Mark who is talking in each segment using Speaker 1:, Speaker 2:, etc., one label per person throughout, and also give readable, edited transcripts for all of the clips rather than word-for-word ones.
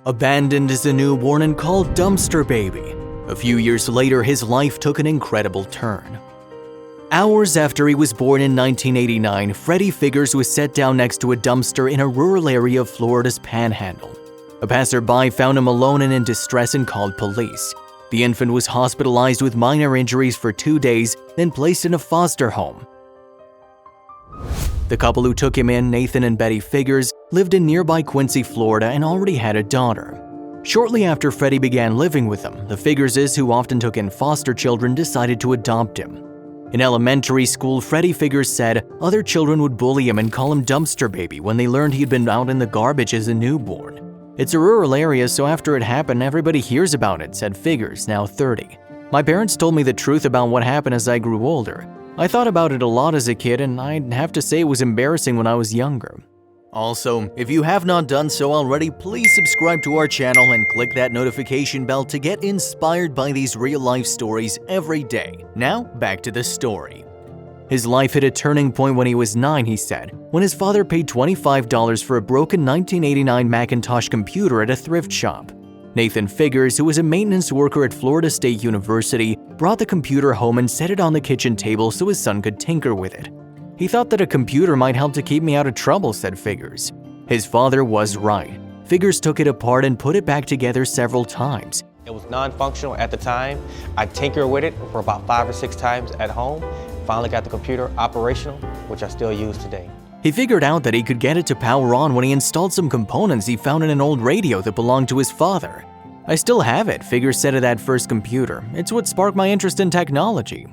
Speaker 1: Abandoned as a newborn and called Dumpster Baby. A few years later, his life took an incredible turn. Hours after he was born in 1989, Freddie Figures was set down next to a dumpster in a rural area of Florida's Panhandle. A passerby found him alone and in distress and called police. The infant was hospitalized with minor injuries for 2 days, then placed in a foster home. The couple who took him in, Nathan and Betty Figures, lived in nearby Quincy, Florida, and already had a daughter. Shortly after Freddie began living with them, the Figureses, who often took in foster children, decided to adopt him. In elementary school, Freddie Figures said other children would bully him and call him Dumpster Baby when they learned he'd been out in the garbage as a newborn. "It's a rural area, so after it happened, everybody hears about it," said Figures, now 30. "My parents told me the truth about what happened as I grew older. I thought about it a lot as a kid, and I'd have to say it was embarrassing when I was younger." Also, if you have not done so already, please subscribe to our channel and click that notification bell to get inspired by these real-life stories every day. Now, back to the story. His life hit a turning point when he was 9, he said, when his father paid $25 for a broken 1989 Macintosh computer at a thrift shop. Nathan Figures, who was a maintenance worker at Florida State University, brought the computer home and set it on the kitchen table so his son could tinker with it. "He thought that a computer might help to keep me out of trouble," said Figures. His father was right. Figures took it apart and put it back together several times.
Speaker 2: It was non-functional at the time. I tinkered with it for about 5 or 6 times at home. Finally got the computer operational, which I still use today.
Speaker 1: He figured out that he could get it to power on when he installed some components he found in an old radio that belonged to his father. "I still have it," Figures said of that first computer. "It's what sparked my interest in technology."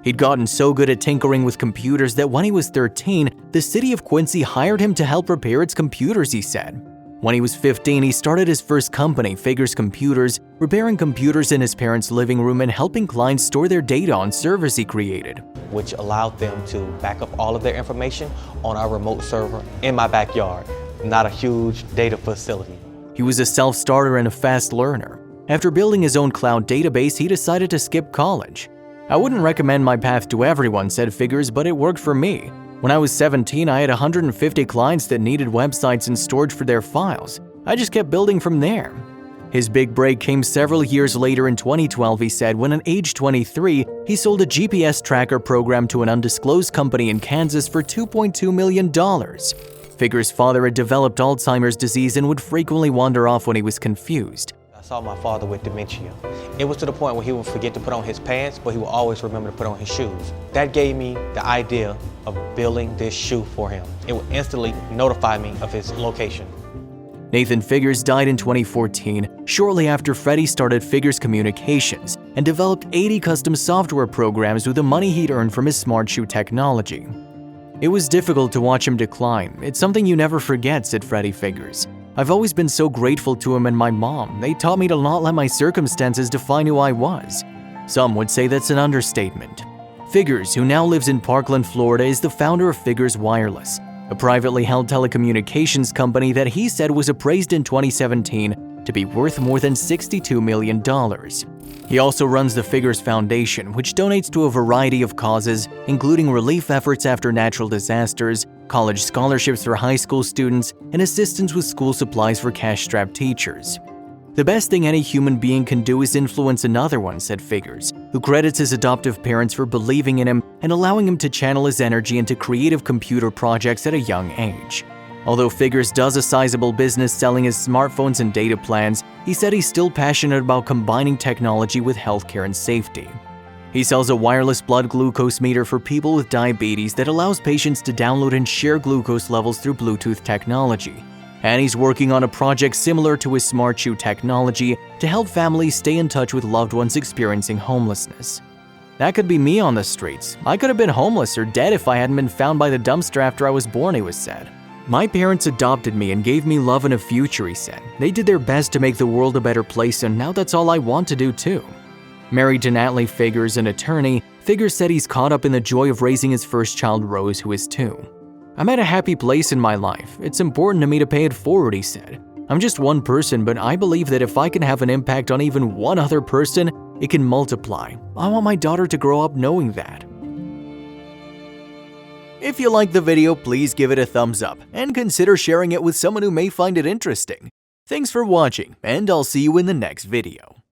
Speaker 1: He'd gotten so good at tinkering with computers that when he was 13, the city of Quincy hired him to help repair its computers, he said. When he was 15, he started his first company, Figures Computers, repairing computers in his parents' living room and helping clients store their data on servers he created,
Speaker 2: which allowed them to back up all of their information on our remote server in my backyard, not a huge data facility.
Speaker 1: He was a self-starter and a fast learner. After building his own cloud database, he decided to skip college. "I wouldn't recommend my path to everyone," said Figures, "but it worked for me. When I was 17, I had 150 clients that needed websites and storage for their files. I just kept building from there." His big break came several years later in 2012, he said, when at age 23, he sold a GPS tracker program to an undisclosed company in Kansas for $2.2 million. Figures' father had developed Alzheimer's disease and would frequently wander off when he was confused.
Speaker 2: I saw my father with dementia. It was to the point where he would forget to put on his pants, but he would always remember to put on his shoes. That gave me the idea of building this shoe for him. It would instantly notify me of his location.
Speaker 1: Nathan Figures died in 2014, shortly after Freddie started Figures Communications and developed 80 custom software programs with the money he'd earned from his smart shoe technology. "It was difficult to watch him decline. It's something you never forget," said Freddie Figures. "I've always been so grateful to him and my mom. They taught me to not let my circumstances define who I was." Some would say that's an understatement. Figures, who now lives in Parkland, Florida, is the founder of Figures Wireless, a privately held telecommunications company that he said was appraised in 2017 to be worth more than $62 million. He also runs the Figures Foundation, which donates to a variety of causes, including relief efforts after natural disasters, college scholarships for high school students, and assistance with school supplies for cash-strapped teachers. "The best thing any human being can do is influence another one," said Figures, who credits his adoptive parents for believing in him and allowing him to channel his energy into creative computer projects at a young age. Although Figures does a sizable business selling his smartphones and data plans, he said he's still passionate about combining technology with healthcare and safety. He sells a wireless blood glucose meter for people with diabetes that allows patients to download and share glucose levels through Bluetooth technology. And he's working on a project similar to his smart shoe technology to help families stay in touch with loved ones experiencing homelessness. "That could be me on the streets. I could have been homeless or dead if I hadn't been found by the dumpster after I was born," he was said. "My parents adopted me and gave me love and a future," he said. "They did their best to make the world a better place, and now that's all I want to do too." Married to Natalie Figures, an attorney, Figures said he's caught up in the joy of raising his first child, Rose, who is 2. "I'm at a happy place in my life. It's important to me to pay it forward," he said. "I'm just one person, but I believe that if I can have an impact on even one other person, it can multiply. I want my daughter to grow up knowing that." If you liked the video, please give it a thumbs up and consider sharing it with someone who may find it interesting. Thanks for watching, and I'll see you in the next video.